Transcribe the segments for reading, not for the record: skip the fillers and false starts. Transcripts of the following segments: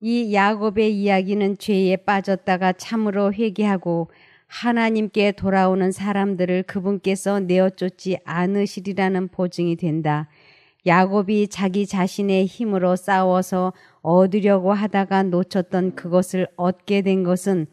이 야곱의 이야기는 죄에 빠졌다가 참으로 회개하고 하나님께 돌아오는 사람들을 그분께서 내어쫓지 않으시리라는 보증이 된다. 야곱이 자기 자신의 힘으로 싸워서 얻으려고 하다가 놓쳤던 그것을 얻게 된 것은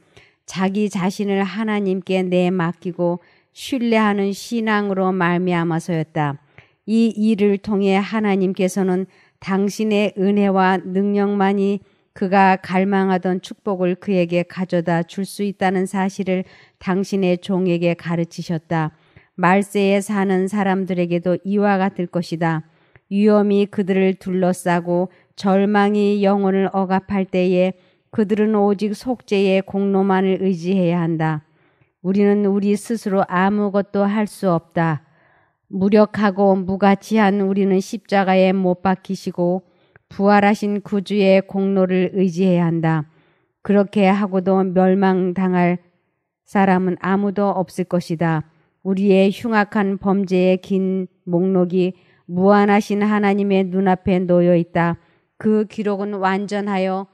자기 자신을 하나님께 내맡기고 신뢰하는 신앙으로 말미암아서였다. 이 일을 통해 하나님께서는 당신의 은혜와 능력만이 그가 갈망하던 축복을 그에게 가져다 줄 수 있다는 사실을 당신의 종에게 가르치셨다. 말세에 사는 사람들에게도 이와 같을 것이다. 위험이 그들을 둘러싸고 절망이 영혼을 억압할 때에 그들은 오직 속죄의 공로만을 의지해야 한다. 우리는 우리 스스로 아무것도 할 수 없다. 무력하고 무가치한 우리는 십자가에 못 박히시고 부활하신 구주의 공로를 의지해야 한다. 그렇게 하고도 멸망당할 사람은 아무도 없을 것이다. 우리의 흉악한 범죄의 긴 목록이 무한하신 하나님의 눈앞에 놓여 있다. 그 기록은 완전하여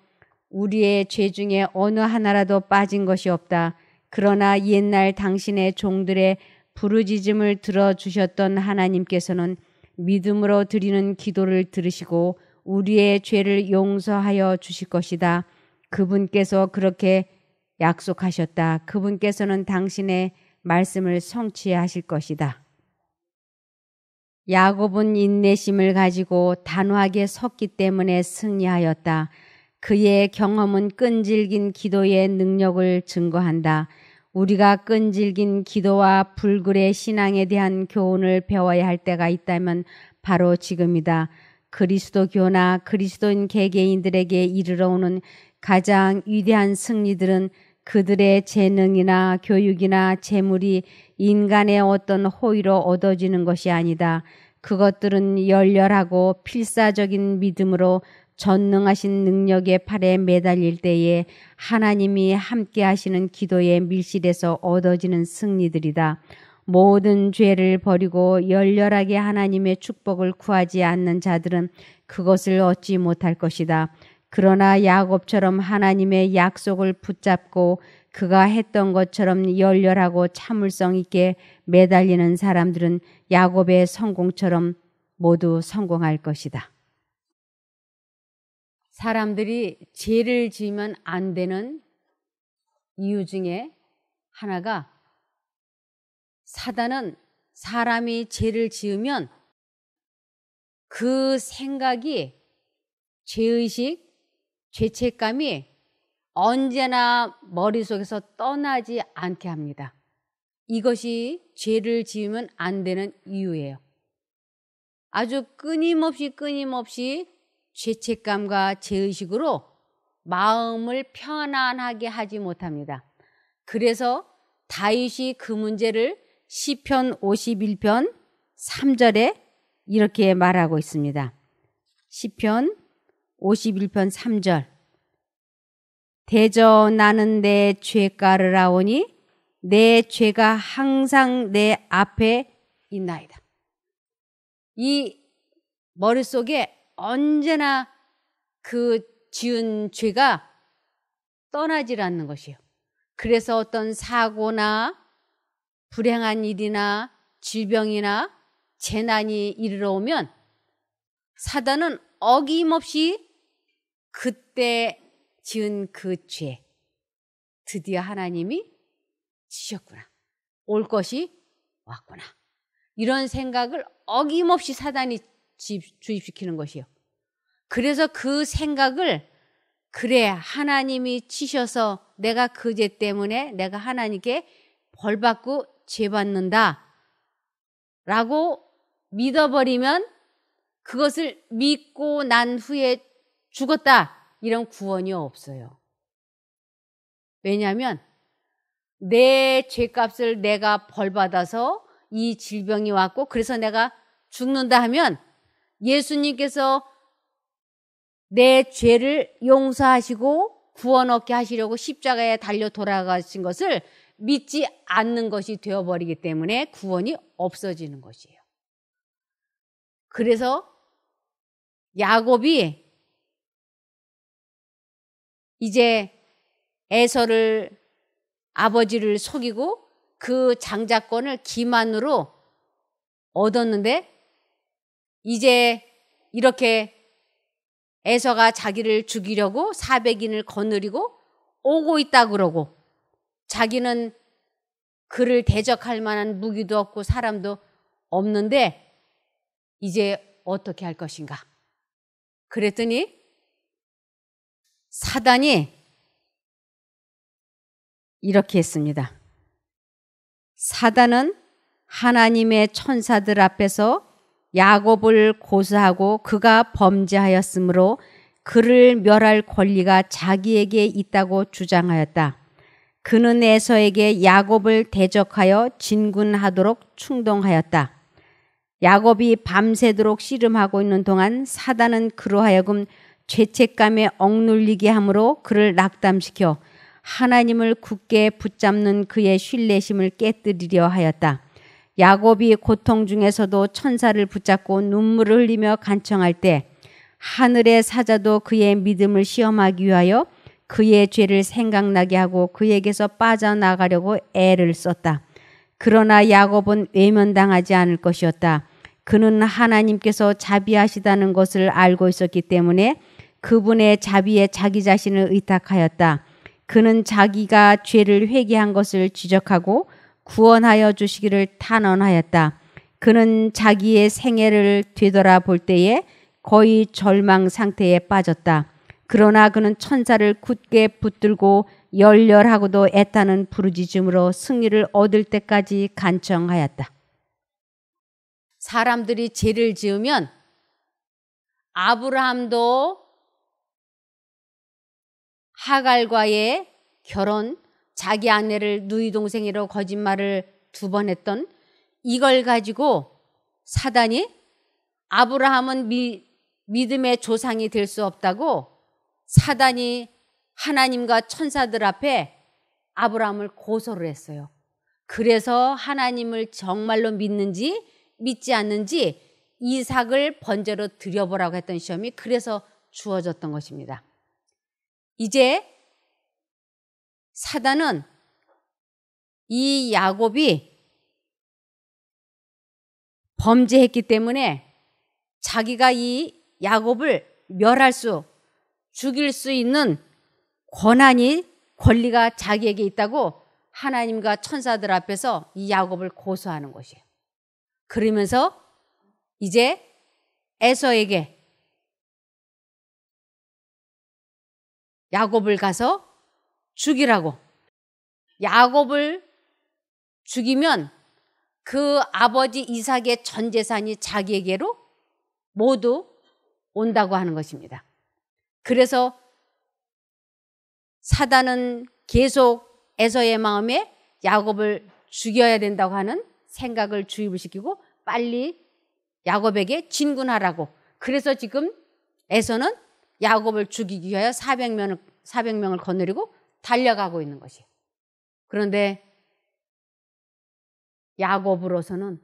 우리의 죄 중에 어느 하나라도 빠진 것이 없다. 그러나 옛날 당신의 종들의 부르짖음을 들어주셨던 하나님께서는 믿음으로 드리는 기도를 들으시고 우리의 죄를 용서하여 주실 것이다. 그분께서 그렇게 약속하셨다. 그분께서는 당신의 말씀을 성취하실 것이다. 야곱은 인내심을 가지고 단호하게 섰기 때문에 승리하였다. 그의 경험은 끈질긴 기도의 능력을 증거한다. 우리가 끈질긴 기도와 불굴의 신앙에 대한 교훈을 배워야 할 때가 있다면 바로 지금이다. 그리스도교나 그리스도인 개개인들에게 이르러 오는 가장 위대한 승리들은 그들의 재능이나 교육이나 재물이 인간의 어떤 호의로 얻어지는 것이 아니다. 그것들은 열렬하고 필사적인 믿음으로 전능하신 능력의 팔에 매달릴 때에 하나님이 함께 하시는 기도의 밀실에서 얻어지는 승리들이다. 모든 죄를 버리고 열렬하게 하나님의 축복을 구하지 않는 자들은 그것을 얻지 못할 것이다. 그러나 야곱처럼 하나님의 약속을 붙잡고 그가 했던 것처럼 열렬하고 참을성 있게 매달리는 사람들은 야곱의 성공처럼 모두 성공할 것이다. 사람들이 죄를 지으면 안 되는 이유 중에 하나가 사단은 사람이 죄를 지으면 그 생각이 죄의식, 죄책감이 언제나 머릿속에서 떠나지 않게 합니다. 이것이 죄를 지으면 안 되는 이유예요. 아주 끊임없이 죄책감과 죄의식으로 마음을 편안하게 하지 못합니다. 그래서 다윗이 그 문제를 시편 51편 3절에 이렇게 말하고 있습니다. 시편 51편 3절 대저 나는 내 죄가를 아오니 내 죄가 항상 내 앞에 있나이다. 이 머릿속에 언제나 그 지은 죄가 떠나질 않는 것이에요. 그래서 어떤 사고나 불행한 일이나 질병이나 재난이 이르러 오면 사단은 어김없이 그때 지은 그 죄, 드디어 하나님이 지셨구나. 올 것이 왔구나. 이런 생각을 어김없이 사단이 주입시키는 것이요. 그래서 그 생각을 그래 하나님이 치셔서 내가 그 죄 때문에 내가 하나님께 벌받고 죄받는다 라고 믿어버리면 그것을 믿고 난 후에 죽었다 이런 구원이 없어요. 왜냐하면 내 죄값을 내가 벌받아서 이 질병이 왔고 그래서 내가 죽는다 하면 예수님께서 내 죄를 용서하시고 구원 얻게 하시려고 십자가에 달려 돌아가신 것을 믿지 않는 것이 되어버리기 때문에 구원이 없어지는 것이에요. 그래서 야곱이 이제 에서를 아버지를 속이고 그 장자권을 기만으로 얻었는데 이제 이렇게 에서가 자기를 죽이려고 400인을 거느리고 오고 있다 그러고 자기는 그를 대적할 만한 무기도 없고 사람도 없는데 이제 어떻게 할 것인가? 그랬더니 사단이 이렇게 했습니다. 사단은 하나님의 천사들 앞에서 야곱을 고소하고 그가 범죄하였으므로 그를 멸할 권리가 자기에게 있다고 주장하였다. 그는 에서에게 야곱을 대적하여 진군하도록 충동하였다. 야곱이 밤새도록 씨름하고 있는 동안 사단은 그로 하여금 죄책감에 억눌리게 함으로 그를 낙담시켜 하나님을 굳게 붙잡는 그의 신뢰심을 깨뜨리려 하였다. 야곱이 고통 중에서도 천사를 붙잡고 눈물을 흘리며 간청할 때 하늘의 사자도 그의 믿음을 시험하기 위하여 그의 죄를 생각나게 하고 그에게서 빠져나가려고 애를 썼다. 그러나 야곱은 외면당하지 않을 것이었다. 그는 하나님께서 자비하시다는 것을 알고 있었기 때문에 그분의 자비에 자기 자신을 의탁하였다. 그는 자기가 죄를 회개한 것을 지적하고 구원하여 주시기를 탄원하였다. 그는 자기의 생애를 되돌아볼 때에 거의 절망 상태에 빠졌다. 그러나 그는 천사를 굳게 붙들고 열렬하고도 애타는 부르짖음으로 승리를 얻을 때까지 간청하였다. 사람들이 죄를 지으면 아브라함도 하갈과의 결혼, 자기 아내를 누이 동생이라고 거짓말을 2번 했던 이걸 가지고 사단이 아브라함은 믿음의 조상이 될 수 없다고 사단이 하나님과 천사들 앞에 아브라함을 고소를 했어요. 그래서 하나님을 정말로 믿는지 믿지 않는지 이삭을 번제로 드려보라고 했던 시험이 그래서 주어졌던 것입니다. 이제 사단은 이 야곱이 범죄했기 때문에 자기가 이 야곱을 멸할 수, 죽일 수 있는 권리가 자기에게 있다고 하나님과 천사들 앞에서 이 야곱을 고소하는 것이에요. 그러면서 이제 에서에게 야곱을 가서 죽이라고. 야곱을 죽이면 그 아버지 이삭의 전 재산이 자기에게로 모두 온다고 하는 것입니다. 그래서 사단은 계속 에서의 마음에 야곱을 죽여야 된다고 하는 생각을 주입을 시키고 빨리 야곱에게 진군하라고. 그래서 지금 에서는 야곱을 죽이기 위하여 400명을 거느리고 달려가고 있는 것이에요. 그런데 야곱으로서는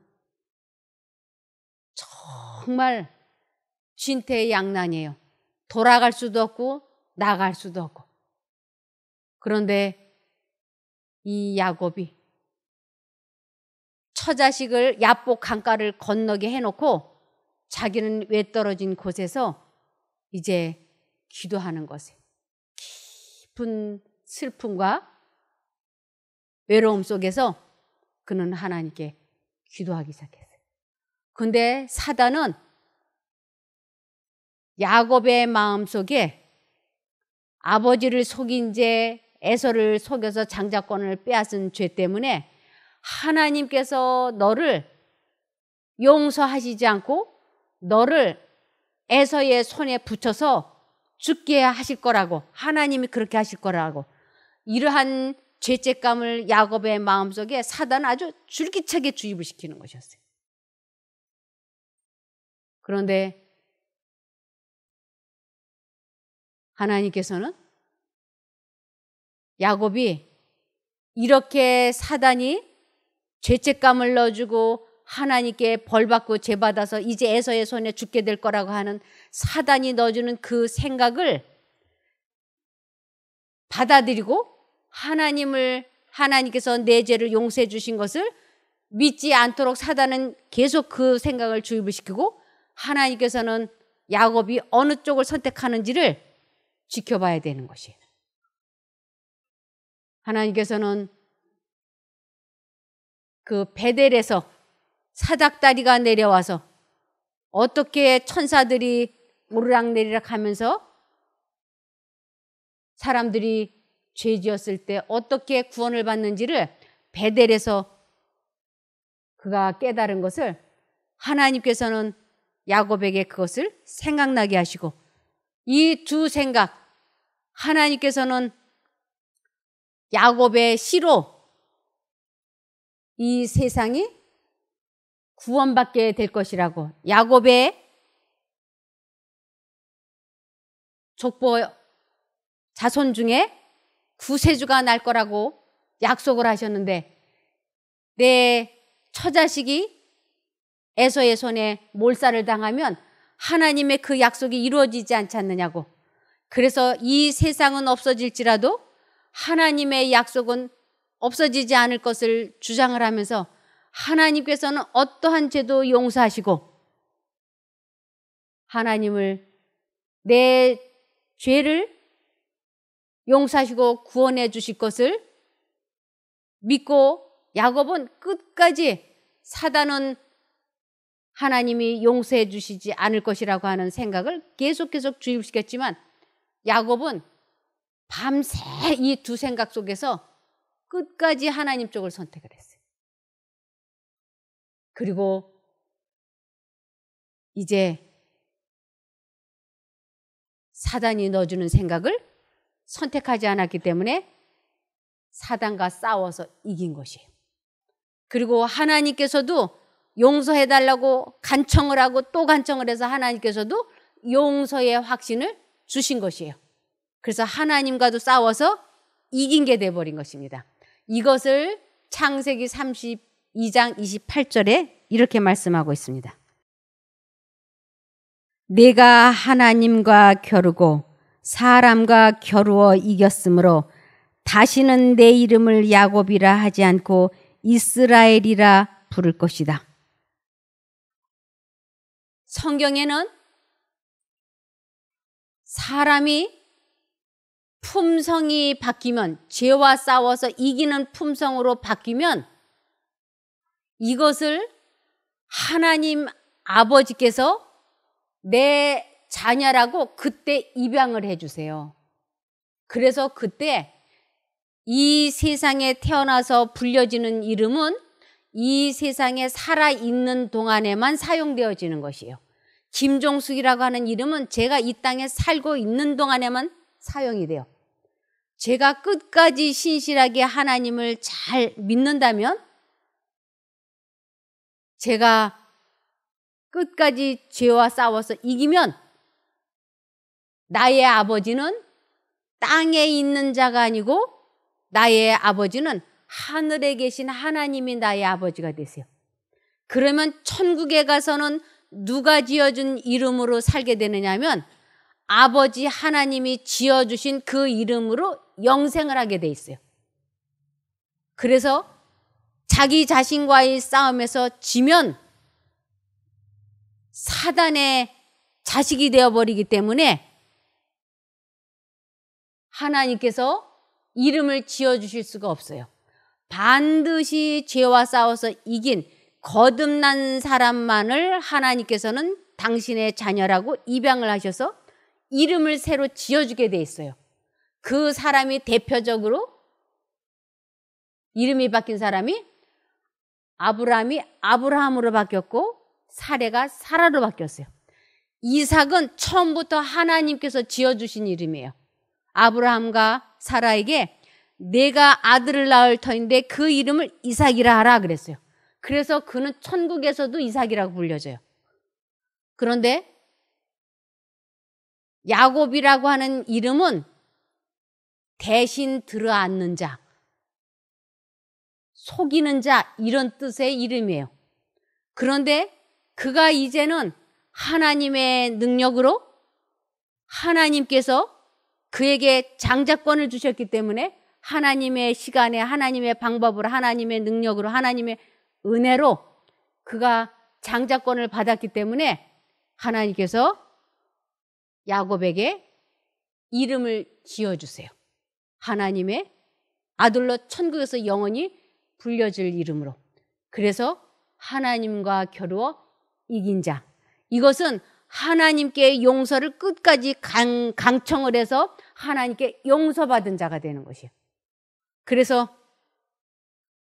정말 진퇴양난이에요. 돌아갈 수도 없고 나갈 수도 없고. 그런데 이 야곱이 처자식을 야복 강가를 건너게 해놓고 자기는 외떨어진 곳에서 이제 기도하는 것이에요. 깊은 슬픔과 외로움 속에서 그는 하나님께 기도하기 시작했어요. 그런데 사단은 야곱의 마음속에 아버지를 속인 죄, 에서를 속여서 장자권을 빼앗은 죄 때문에 하나님께서 너를 용서하시지 않고 너를 에서의 손에 붙여서 죽게 하실 거라고, 하나님이 그렇게 하실 거라고, 이러한 죄책감을 야곱의 마음속에 사단은 아주 줄기차게 주입을 시키는 것이었어요. 그런데 하나님께서는 야곱이 이렇게 사단이 죄책감을 넣어주고 하나님께 벌받고 죄받아서 이제 에서의 손에 죽게 될 거라고 하는 사단이 넣어주는 그 생각을 받아들이고 하나님께서 내 죄를 용서해 주신 것을 믿지 않도록 사단은 계속 그 생각을 주입을 시키고, 하나님께서는 야곱이 어느 쪽을 선택하는지를 지켜봐야 되는 것이에요. 하나님께서는 그 베델에서 사닥다리가 내려와서 어떻게 천사들이 오르락내리락 하면서 사람들이 죄 지었을 때 어떻게 구원을 받는지를 베델에서 그가 깨달은 것을 하나님께서는 야곱에게 그것을 생각나게 하시고, 이 두 생각, 하나님께서는 야곱의 씨로 이 세상이 구원받게 될 것이라고, 야곱의 족보 자손 중에 구세주가 날 거라고 약속을 하셨는데, 내 처자식이 에서의 손에 몰살을 당하면 하나님의 그 약속이 이루어지지 않지 않느냐고. 그래서 이 세상은 없어질지라도 하나님의 약속은 없어지지 않을 것을 주장을 하면서, 하나님께서는 어떠한 죄도 용서하시고 하나님을, 내 죄를 용서하시고 구원해 주실 것을 믿고, 야곱은 끝까지 사단은 하나님이 용서해 주시지 않을 것이라고 하는 생각을 계속 주입시켰지만, 야곱은 밤새 이 두 생각 속에서 끝까지 하나님 쪽을 선택을 했어요. 그리고 이제 사단이 넣어주는 생각을 선택하지 않았기 때문에 사단과 싸워서 이긴 것이에요. 그리고 하나님께서도 용서해달라고 간청을 하고 또 간청을 해서 하나님께서도 용서의 확신을 주신 것이에요. 그래서 하나님과도 싸워서 이긴 게 돼버린 것입니다. 이것을 창세기 32장 28절에 이렇게 말씀하고 있습니다. 내가 하나님과 겨루고 사람과 겨루어 이겼으므로 다시는 내 이름을 야곱이라 하지 않고 이스라엘이라 부를 것이다. 성경에는 사람이 품성이 바뀌면, 죄와 싸워서 이기는 품성으로 바뀌면 이것을 하나님 아버지께서 내 자녀라고 그때 입양을 해주세요. 그래서 그때 이 세상에 태어나서 불려지는 이름은 이 세상에 살아있는 동안에만 사용되어지는 것이에요. 김종숙이라고 하는 이름은 제가 이 땅에 살고 있는 동안에만 사용이 돼요. 제가 끝까지 신실하게 하나님을 잘 믿는다면, 제가 끝까지 죄와 싸워서 이기면 나의 아버지는 땅에 있는 자가 아니고 나의 아버지는 하늘에 계신 하나님이 나의 아버지가 되세요. 그러면 천국에 가서는 누가 지어준 이름으로 살게 되느냐 하면 아버지 하나님이 지어주신 그 이름으로 영생을 하게 돼 있어요. 그래서 자기 자신과의 싸움에서 지면 사단의 자식이 되어버리기 때문에 하나님께서 이름을 지어주실 수가 없어요. 반드시 죄와 싸워서 이긴 거듭난 사람만을 하나님께서는 당신의 자녀라고 입양을 하셔서 이름을 새로 지어주게 돼 있어요. 그 사람이 대표적으로 이름이 바뀐 사람이 아브라함이 아브라함으로 바뀌었고 사레가 사라로 바뀌었어요. 이삭은 처음부터 하나님께서 지어주신 이름이에요. 아브라함과 사라에게 내가 아들을 낳을 터인데 그 이름을 이삭이라 하라 그랬어요. 그래서 그는 천국에서도 이삭이라고 불려져요. 그런데 야곱이라고 하는 이름은 대신 들어앉는 자, 속이는 자, 이런 뜻의 이름이에요. 그런데 그가 이제는 하나님의 능력으로 하나님께서 그에게 장자권을 주셨기 때문에 하나님의 시간에, 하나님의 방법으로, 하나님의 능력으로, 하나님의 은혜로 그가 장자권을 받았기 때문에 하나님께서 야곱에게 이름을 지어주세요. 하나님의 아들로 천국에서 영원히 불려질 이름으로. 그래서 하나님과 겨루어 이긴 자. 이것은 하나님께 용서를 끝까지 강청을 해서 하나님께 용서받은 자가 되는 것이에요. 그래서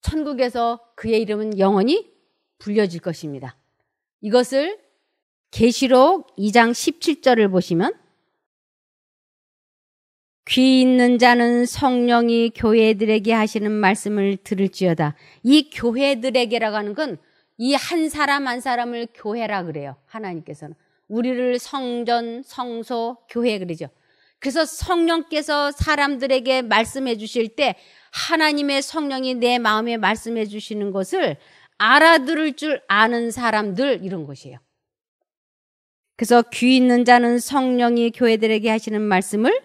천국에서 그의 이름은 영원히 불려질 것입니다. 이것을 계시록 2장 17절을 보시면 귀 있는 자는 성령이 교회들에게 하시는 말씀을 들을지어다. 이 교회들에게라고 하는 건 이 한 사람 한 사람을 교회라 그래요. 하나님께서는. 우리를 성전, 성소, 교회 그러죠. 그래서 성령께서 사람들에게 말씀해 주실 때 하나님의 성령이 내 마음에 말씀해 주시는 것을 알아들을 줄 아는 사람들, 이런 것이에요. 그래서 귀 있는 자는 성령이 교회들에게 하시는 말씀을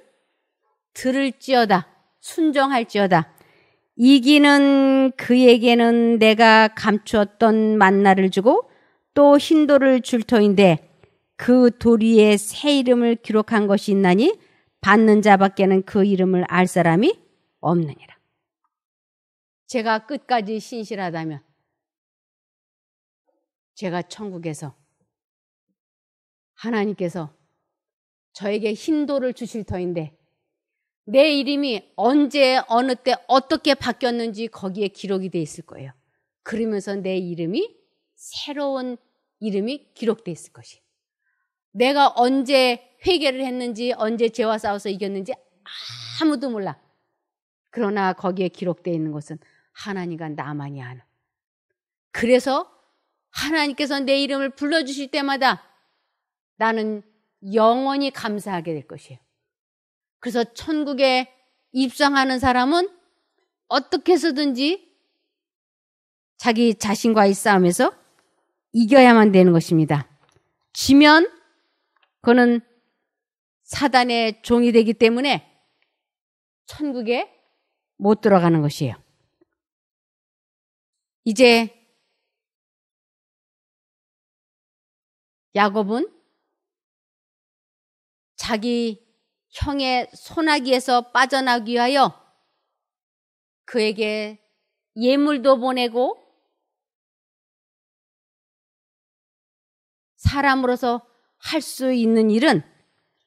들을지어다, 순종할지어다. 이기는 그에게는 내가 감추었던 만나를 주고 또 흰돌을 줄 터인데 그 돌 위에 새 이름을 기록한 것이 있나니 받는 자밖에는 그 이름을 알 사람이 없느니라. 제가 끝까지 신실하다면 제가 천국에서 하나님께서 저에게 흰돌을 주실 터인데 내 이름이 언제 어느 때 어떻게 바뀌었는지 거기에 기록이 돼 있을 거예요. 그러면서 내 이름이 새로운 이름이 기록돼 있을 것이에요. 내가 언제 회개를 했는지 언제 죄와 싸워서 이겼는지 아무도 몰라. 그러나 거기에 기록되어 있는 것은 하나님과 나만이 아는. 그래서 하나님께서 내 이름을 불러주실 때마다 나는 영원히 감사하게 될 것이에요. 그래서 천국에 입성하는 사람은 어떻게 해서든지 자기 자신과의 싸움에서 이겨야만 되는 것입니다. 지면 그는 사단의 종이 되기 때문에 천국에 못 들어가는 것이에요. 이제 야곱은 자기 형의 소나기에서 빠져나기 위하여 그에게 예물도 보내고 사람으로서 할 수 있는 일은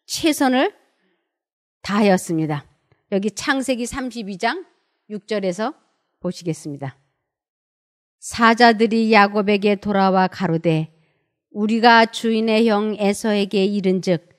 최선을 다하였습니다. 여기 창세기 32장 6절에서 보시겠습니다. 사자들이 야곱에게 돌아와 가로되 우리가 주인의 형 에서에게 이른즉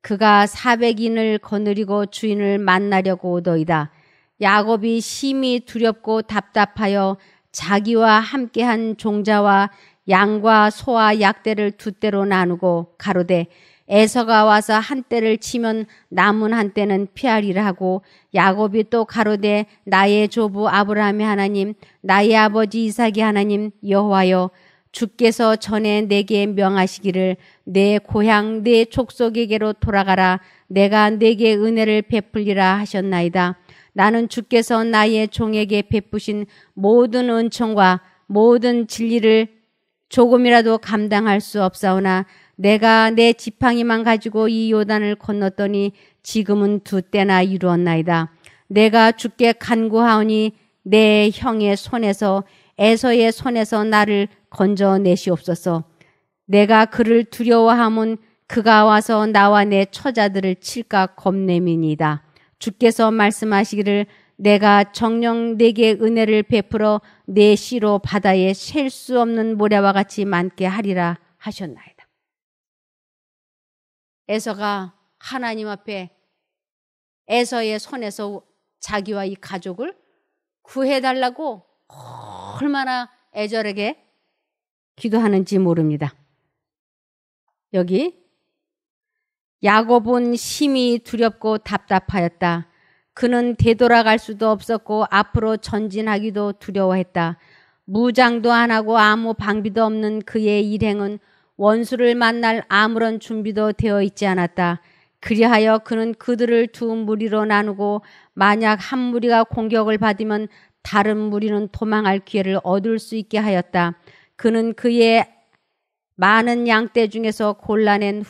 그가 400인을 거느리고 주인을 만나려고 오더이다. 야곱이 심히 두렵고 답답하여 자기와 함께한 종자와 양과 소와 약대를 두 떼로 나누고 가로되 에서가 와서 한 떼를 치면 남은 한 떼는 피하리라 하고 야곱이 또 가로되 나의 조부 아브라함의 하나님 나의 아버지 이삭의 하나님 여호와여 주께서 전에 내게 명하시기를 내 고향 내 족속에게로 돌아가라 내가 내게 은혜를 베풀리라 하셨나이다. 나는 주께서 나의 종에게 베푸신 모든 은총과 모든 진리를 조금이라도 감당할 수 없사오나 내가 내 지팡이만 가지고 이 요단을 건넜더니 지금은 두 때나 이루었나이다. 내가 주께 간구하오니 내 형의 손에서 에서의 손에서 나를 건져내시옵소서. 내가 그를 두려워함은 그가 와서 나와 내 처자들을 칠까 겁냄이니이다. 주께서 말씀하시기를 내가 정녕 내게 은혜를 베풀어 내 씨로 바다에 셀 수 없는 모래와 같이 많게 하리라 하셨나이다. 에서가 하나님 앞에 에서의 손에서 자기와 이 가족을 구해달라고 얼마나 애절하게 기도하는지 모릅니다. 여기 야곱은 심히 두렵고 답답하였다. 그는 되돌아갈 수도 없었고 앞으로 전진하기도 두려워했다. 무장도 안 하고 아무 방비도 없는 그의 일행은 원수를 만날 아무런 준비도 되어 있지 않았다. 그리하여 그는 그들을 두 무리로 나누고 만약 한 무리가 공격을 받으면 다른 무리는 도망할 기회를 얻을 수 있게 하였다. 그는 그의 많은 양떼 중에서 골라낸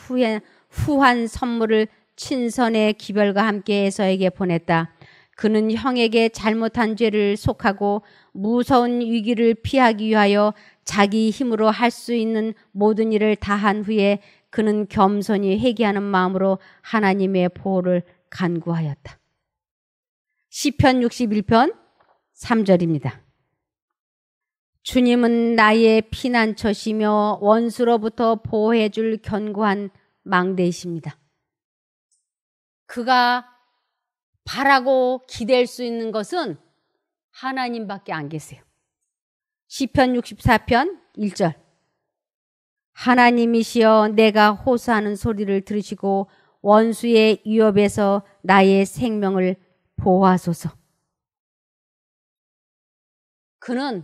후한 선물을 친선의 기별과 함께 에서에게 보냈다. 그는 형에게 잘못한 죄를 속하고 무서운 위기를 피하기 위하여 자기 힘으로 할 수 있는 모든 일을 다한 후에 그는 겸손히 회개하는 마음으로 하나님의 보호를 간구하였다. 시편 61편 3절입니다. 주님은 나의 피난처시며 원수로부터 보호해 줄 견고한 망대이십니다. 그가 바라고 기댈 수 있는 것은 하나님밖에 안 계세요. 시편 64편 1절. 하나님이시여 내가 호소하는 소리를 들으시고 원수의 위협에서 나의 생명을 보호하소서. 그는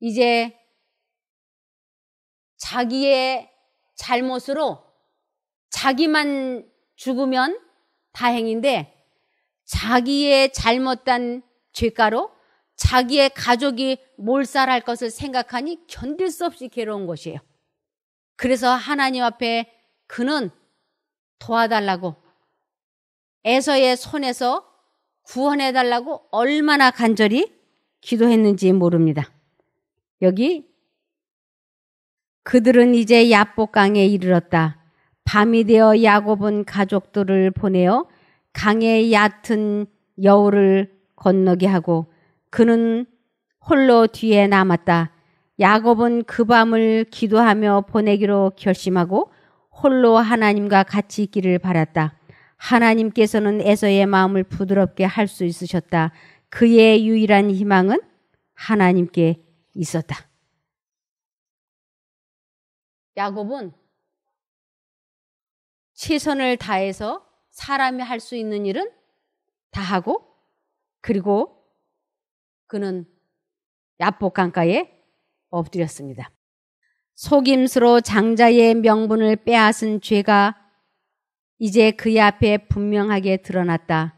이제 자기의 잘못으로 자기만 죽으면 다행인데 자기의 잘못된 죄가로 자기의 가족이 몰살할 것을 생각하니 견딜 수 없이 괴로운 것이에요. 그래서 하나님 앞에 그는 도와달라고 에서의 손에서 구원해달라고 얼마나 간절히 기도했는지 모릅니다. 여기 그들은 이제 야복강에 이르렀다. 밤이 되어 야곱은 가족들을 보내어 강의 얕은 여울을 건너게 하고 그는 홀로 뒤에 남았다. 야곱은 그 밤을 기도하며 보내기로 결심하고 홀로 하나님과 같이 있기를 바랐다. 하나님께서는 에서의 마음을 부드럽게 할 수 있으셨다. 그의 유일한 희망은 하나님께 있었다. 야곱은 최선을 다해서 사람이 할 수 있는 일은 다 하고 그리고 그는 야복강가에 엎드렸습니다. 속임수로 장자의 명분을 빼앗은 죄가 이제 그의 앞에 분명하게 드러났다.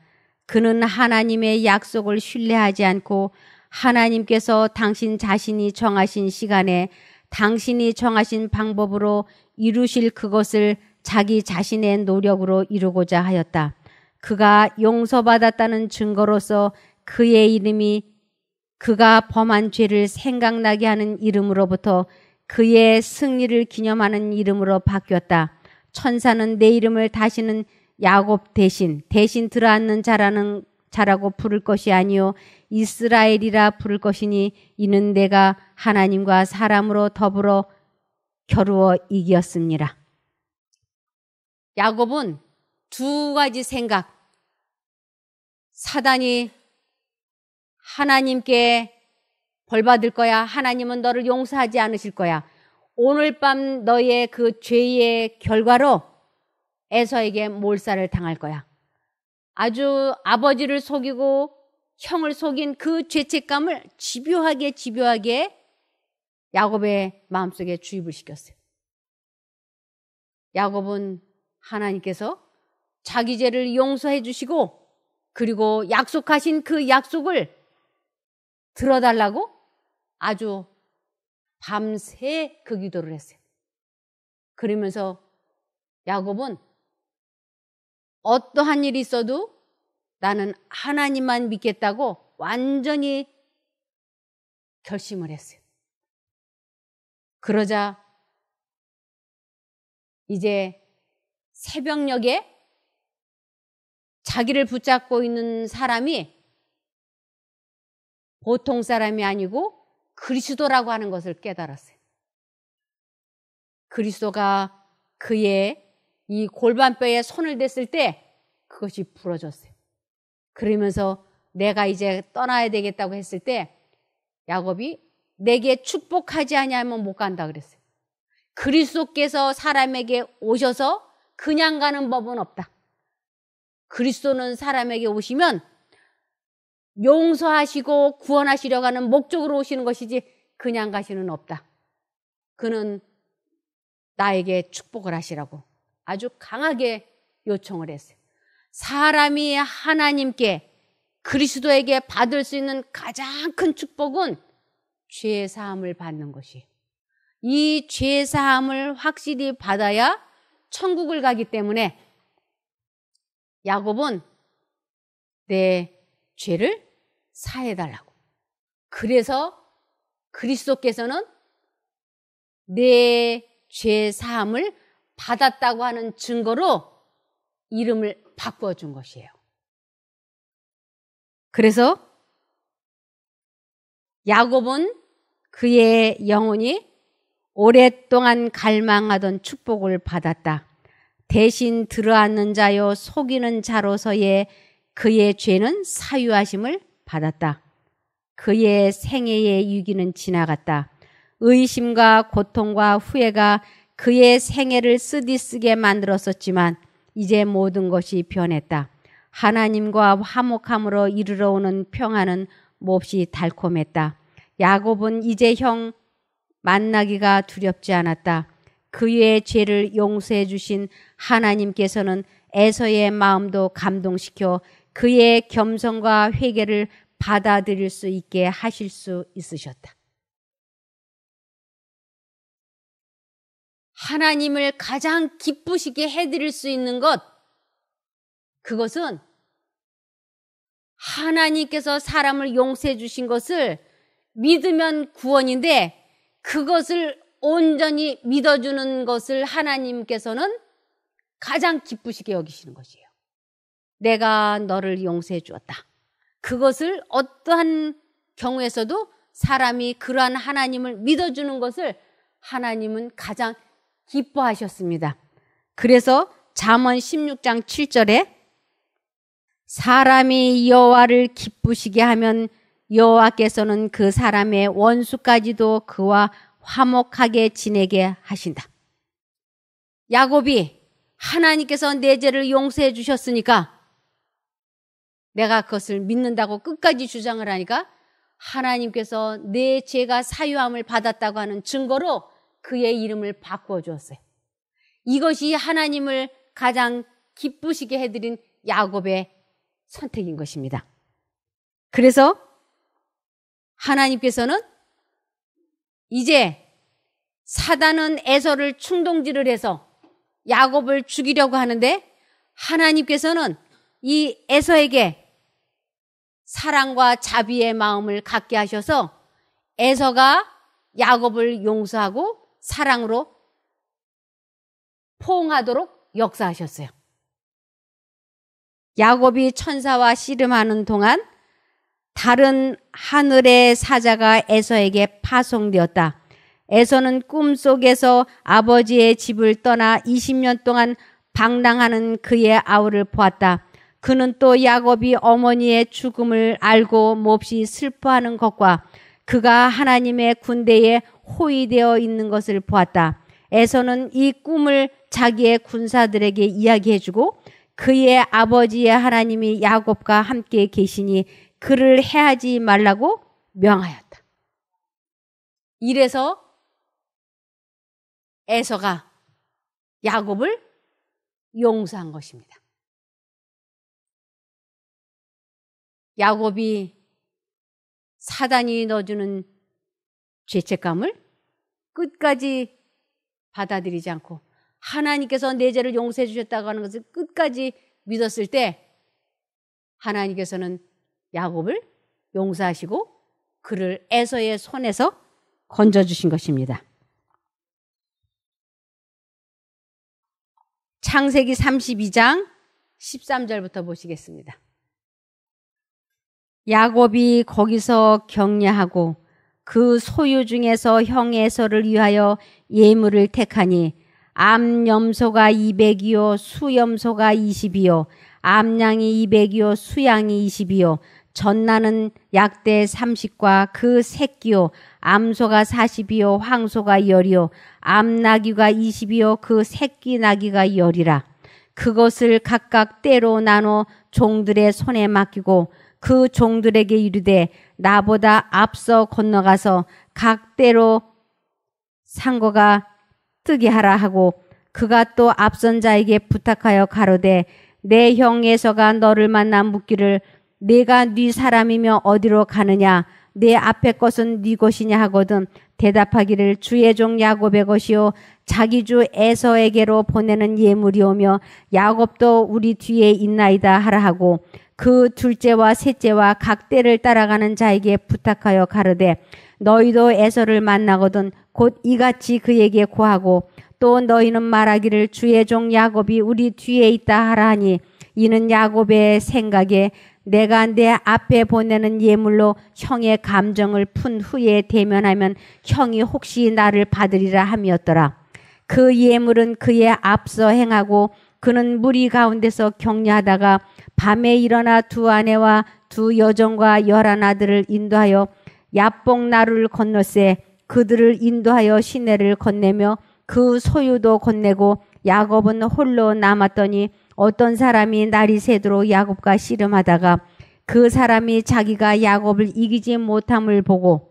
그는 하나님의 약속을 신뢰하지 않고 하나님께서 당신 자신이 정하신 시간에 당신이 정하신 방법으로 이루실 그것을 자기 자신의 노력으로 이루고자 하였다. 그가 용서받았다는 증거로서 그의 이름이 그가 범한 죄를 생각나게 하는 이름으로부터 그의 승리를 기념하는 이름으로 바뀌었다. 천사는 내 이름을 다시는 야곱 대신 들어앉는 자라고 부를 것이 아니요 이스라엘이라 부를 것이니 이는 내가 하나님과 사람으로 더불어 겨루어 이겼습니다. 야곱은 두 가지 생각. 사단이 하나님께 벌 받을 거야. 하나님은 너를 용서하지 않으실 거야. 오늘 밤 너의 그 죄의 결과로 에서에게 몰살을 당할 거야. 아주 아버지를 속이고 형을 속인 그 죄책감을 집요하게 야곱의 마음속에 주입을 시켰어요. 야곱은 하나님께서 자기 죄를 용서해 주시고 그리고 약속하신 그 약속을 들어달라고 아주 밤새 그 기도를 했어요. 그러면서 야곱은 어떠한 일이 있어도 나는 하나님만 믿겠다고 완전히 결심을 했어요. 그러자 이제 새벽녘에 자기를 붙잡고 있는 사람이 보통 사람이 아니고 그리스도라고 하는 것을 깨달았어요. 그리스도가 그의 이 골반뼈에 손을 댔을 때 그것이 부러졌어요. 그러면서 내가 이제 떠나야 되겠다고 했을 때 야곱이 내게 축복하지 아니하면 못 간다 그랬어요. 그리스도께서 사람에게 오셔서 그냥 가는 법은 없다. 그리스도는 사람에게 오시면 용서하시고 구원하시려고 하는 목적으로 오시는 것이지 그냥 가시는 없다. 그는 나에게 축복을 하시라고 아주 강하게 요청을 했어요. 사람이 하나님께 그리스도에게 받을 수 있는 가장 큰 축복은 죄 사함을 받는 것이에요. 이 죄 사함을 확실히 받아야 천국을 가기 때문에 야곱은 내 죄를 사해달라고. 그래서 그리스도께서는 내 죄 사함을 받았다고 하는 증거로 이름을 바꿔준 것이에요. 그래서 야곱은 그의 영혼이 오랫동안 갈망하던 축복을 받았다. 대신 들어앉는 자요 속이는 자로서의 그의 죄는 사유하심을 받았다. 그의 생애의 위기는 지나갔다. 의심과 고통과 후회가 그의 생애를 쓰디쓰게 만들었었지만 이제 모든 것이 변했다. 하나님과 화목함으로 이르러 오는 평안은 몹시 달콤했다. 야곱은 이제 형 만나기가 두렵지 않았다. 그의 죄를 용서해 주신 하나님께서는 에서의 마음도 감동시켜 그의 겸손과 회개를 받아들일 수 있게 하실 수 있으셨다. 하나님을 가장 기쁘시게 해드릴 수 있는 것, 그것은 하나님께서 사람을 용서해 주신 것을 믿으면 구원인데 그것을 온전히 믿어주는 것을 하나님께서는 가장 기쁘시게 여기시는 것이에요. 내가 너를 용서해 주었다. 그것을 어떠한 경우에서도 사람이 그러한 하나님을 믿어주는 것을 하나님은 가장 기뻐하셨습니다. 그래서 잠언 16장 7절에 사람이 여호와를 기쁘시게 하면 여호와께서는 그 사람의 원수까지도 그와 화목하게 지내게 하신다. 야곱이 하나님께서 내 죄를 용서해 주셨으니까 내가 그것을 믿는다고 끝까지 주장을 하니까 하나님께서 내 죄가 사유함을 받았다고 하는 증거로 그의 이름을 바꿔주었어요. 이것이 하나님을 가장 기쁘시게 해드린 야곱의 선택인 것입니다. 그래서 하나님께서는 이제 사단은 에서를 충동질을 해서 야곱을 죽이려고 하는데 하나님께서는 이 에서에게 사랑과 자비의 마음을 갖게 하셔서 에서가 야곱을 용서하고 사랑으로 포옹하도록 역사하셨어요. 야곱이 천사와 씨름하는 동안 다른 하늘의 사자가 에서에게 파송되었다. 에서는 꿈속에서 아버지의 집을 떠나 20년 동안 방랑하는 그의 아우를 보았다. 그는 또 야곱이 어머니의 죽음을 알고 몹시 슬퍼하는 것과 그가 하나님의 군대에 호위되어 있는 것을 보았다. 에서는 이 꿈을 자기의 군사들에게 이야기해주고 그의 아버지의 하나님이 야곱과 함께 계시니 그를 해하지 말라고 명하였다. 이래서 에서가 야곱을 용서한 것입니다. 야곱이 사단이 넣어주는 죄책감을 끝까지 받아들이지 않고 하나님께서 내 죄를 용서해 주셨다고 하는 것을 끝까지 믿었을 때 하나님께서는 야곱을 용서하시고 그를 에서의 손에서 건져주신 것입니다. 창세기 32장 13절부터 보시겠습니다. 야곱이 거기서 격려하고 그 소유 중에서 형 에서를 위하여 예물을 택하니 암염소가 200이요 수염소가 20이요 암양이 200이요 수양이 20이요 전나는 약대 30과 그 새끼요 암소가 40이요 황소가 10이요 암나귀가 20이요 그 새끼 나귀가 10이라. 그것을 각각 때로 나눠 종들의 손에 맡기고 그 종들에게 이르되 나보다 앞서 건너가서 각 때로 산 거가 뜨게 하라 하고 그가 또 앞선 자에게 부탁하여 가로되 내 형 에서가 너를 만나 묻기를 내가 네 사람이며 어디로 가느냐 내 앞에 것은 네 것이냐 하거든 대답하기를 주의 종 야곱의 것이요 자기 주 에서에게로 보내는 예물이오며 야곱도 우리 뒤에 있나이다 하라 하고 그 둘째와 셋째와 각 떼를 따라가는 자에게 부탁하여 가르되 너희도 에서를 만나거든 곧 이같이 그에게 고하고 또 너희는 말하기를 주의 종 야곱이 우리 뒤에 있다 하라 하니 이는 야곱의 생각에 내가 내 앞에 보내는 예물로 형의 감정을 푼 후에 대면하면 형이 혹시 나를 받으리라 함이었더라. 그 예물은 그의 앞서 행하고 그는 무리 가운데서 격려하다가 밤에 일어나 두 아내와 두 여종과 11 아들을 인도하여 야복 나루를 건너세 그들을 인도하여 시내를 건네며 그 소유도 건네고 야곱은 홀로 남았더니 어떤 사람이 날이 새도록 야곱과 씨름하다가 그 사람이 자기가 야곱을 이기지 못함을 보고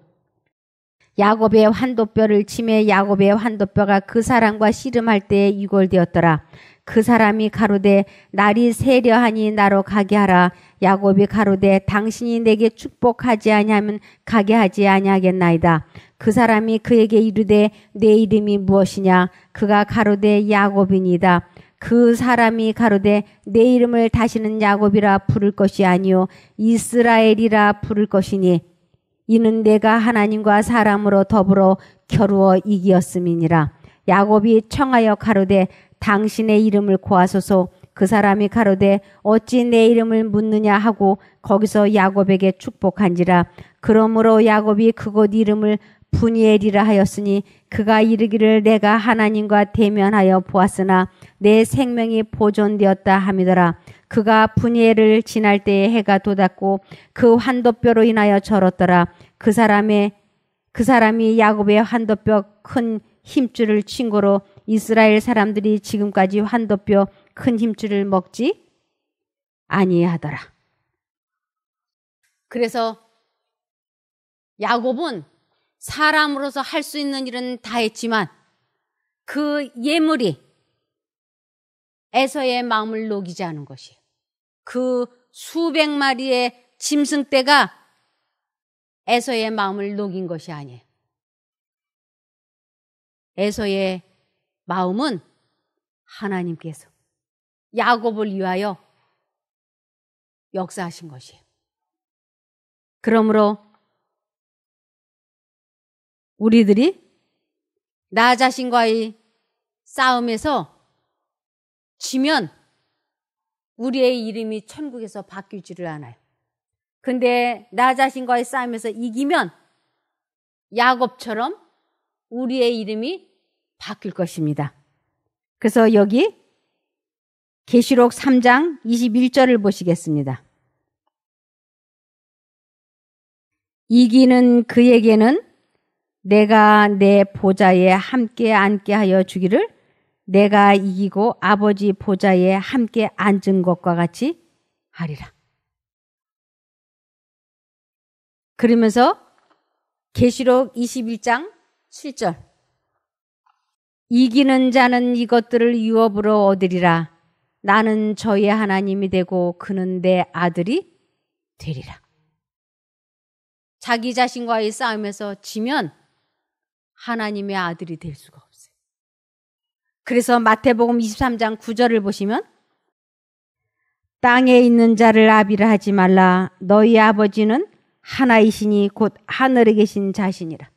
야곱의 환도뼈를 치매 야곱의 환도뼈가 그 사람과 씨름할 때에 유골되었더라. 그 사람이 가로되 날이 새려하니 나로 가게 하라. 야곱이 가로되 당신이 내게 축복하지 아니하면 가게 하지 아니하겠나이다. 그 사람이 그에게 이르되 내 이름이 무엇이냐? 그가 가로되 야곱이니이다. 그 사람이 가로되 내 이름을 다시는 야곱이라 부를 것이 아니요 이스라엘이라 부를 것이니 이는 내가 하나님과 사람으로 더불어 겨루어 이기었음이니라. 야곱이 청하여 가로되 당신의 이름을 고하소서. 그 사람이 가로되 어찌 내 이름을 묻느냐 하고 거기서 야곱에게 축복한지라. 그러므로 야곱이 그곳 이름을 분이엘이라 하였으니 그가 이르기를 내가 하나님과 대면하여 보았으나 내 생명이 보존되었다 함이더라. 그가 분이엘을 지날 때에 해가 돋았고 그 환도뼈로 인하여 절었더라. 그 사람이 야곱의 환도뼈 큰 힘줄을 친 거로 이스라엘 사람들이 지금까지 환도뼈 큰 힘줄을 먹지 아니하더라. 그래서 야곱은 사람으로서 할 수 있는 일은 다 했지만 그 예물이 에서의 마음을 녹이지 않은 것이에요. 그 수백 마리의 짐승떼가 에서의 마음을 녹인 것이 아니에요. 에서의 마음은 하나님께서 야곱을 위하여 역사하신 것이에요. 그러므로 우리들이 나 자신과의 싸움에서 지면 우리의 이름이 천국에서 바뀌지를 않아요. 근데 나 자신과의 싸움에서 이기면 야곱처럼 우리의 이름이 바뀔 것입니다. 그래서 여기 계시록 3장 21절을 보시겠습니다. 이기는 그에게는 내가 내 보좌에 함께 앉게 하여 주기를 내가 이기고 아버지 보좌에 함께 앉은 것과 같이 하리라. 그러면서 계시록 21장 7절 이기는 자는 이것들을 유업으로 얻으리라. 나는 저의 하나님이 되고 그는 내 아들이 되리라. 자기 자신과의 싸움에서 지면 하나님의 아들이 될 수가 없어요. 그래서 마태복음 23장 9절을 보시면 땅에 있는 자를 아비라 하지 말라. 너희 아버지는 하나이시니 곧 하늘에 계신 자신이라.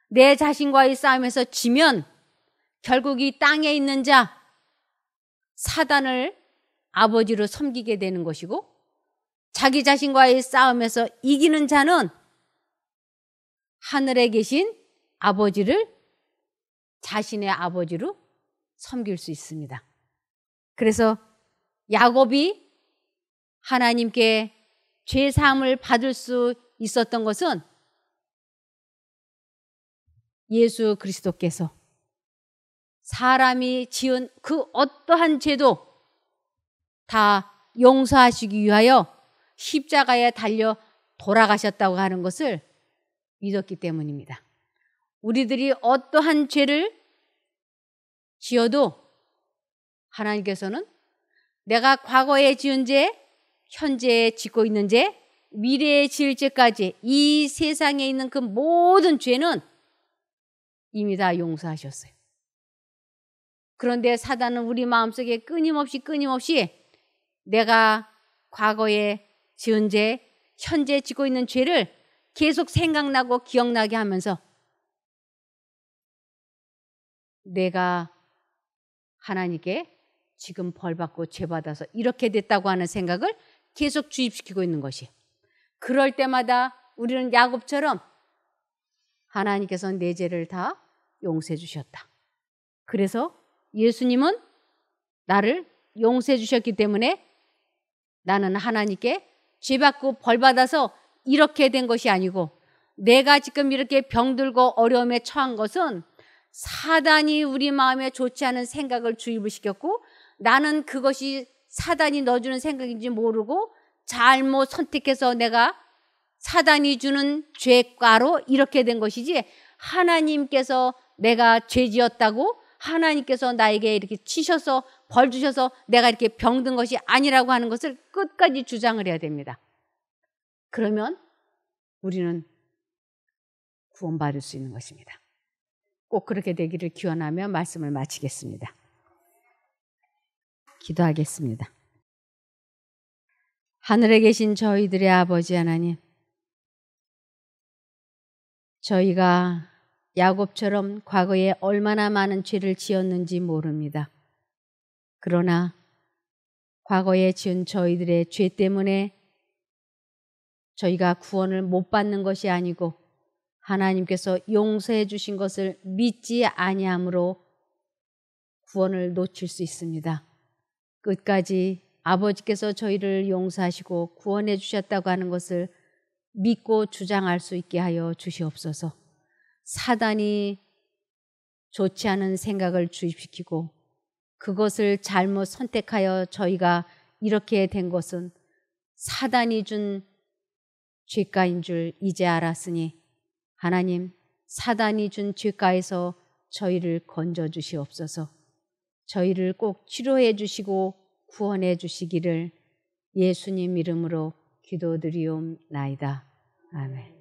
내 자신과의 싸움에서 지면 결국 이 땅에 있는 자 사단을 아버지로 섬기게 되는 것이고 자기 자신과의 싸움에서 이기는 자는 하늘에 계신 아버지를 자신의 아버지로 섬길 수 있습니다. 그래서 야곱이 하나님께 죄사함을 받을 수 있었던 것은 예수 그리스도께서 사람이 지은 그 어떠한 죄도 다 용서하시기 위하여 십자가에 달려 돌아가셨다고 하는 것을 믿었기 때문입니다. 우리들이 어떠한 죄를 지어도 하나님께서는 내가 과거에 지은 죄, 현재에 짓고 있는 죄, 미래에 지을 죄까지 이 세상에 있는 그 모든 죄는 이미 다 용서하셨어요. 그런데 사단은 우리 마음속에 끊임없이 내가 과거에 지은 죄, 현재 짓고 있는 죄를 계속 생각나고 기억나게 하면서 내가 하나님께 지금 벌받고 죄받아서 이렇게 됐다고 하는 생각을 계속 주입시키고 있는 것이. 그럴 때마다 우리는 야곱처럼 하나님께서는 내 죄를 다 용서해 주셨다. 그래서 예수님은 나를 용서해 주셨기 때문에 나는 하나님께 죄받고 벌받아서 이렇게 된 것이 아니고, 내가 지금 이렇게 병들고 어려움에 처한 것은 사단이 우리 마음에 좋지 않은 생각을 주입을 시켰고, 나는 그것이 사단이 넣어주는 생각인지 모르고 잘못 선택해서 내가 사단이 주는 죄과로 이렇게 된 것이지, 하나님께서 내가 죄 지었다고 하나님께서 나에게 이렇게 치셔서 벌 주셔서 내가 이렇게 병든 것이 아니라고 하는 것을 끝까지 주장을 해야 됩니다. 그러면 우리는 구원받을 수 있는 것입니다. 꼭 그렇게 되기를 기원하며 말씀을 마치겠습니다. 기도하겠습니다. 하늘에 계신 저희들의 아버지 하나님, 저희가 야곱처럼 과거에 얼마나 많은 죄를 지었는지 모릅니다. 그러나 과거에 지은 저희들의 죄 때문에 저희가 구원을 못 받는 것이 아니고 하나님께서 용서해 주신 것을 믿지 아니함으로 구원을 놓칠 수 있습니다. 끝까지 아버지께서 저희를 용서하시고 구원해 주셨다고 하는 것을 믿고 주장할 수 있게 하여 주시옵소서. 사단이 좋지 않은 생각을 주입시키고 그것을 잘못 선택하여 저희가 이렇게 된 것은 사단이 준 죄가인 줄 이제 알았으니 하나님, 사단이 준 죄가에서 저희를 건져 주시옵소서. 저희를 꼭 치료해 주시고 구원해 주시기를 예수님 이름으로 기도드리옵나이다. 아멘.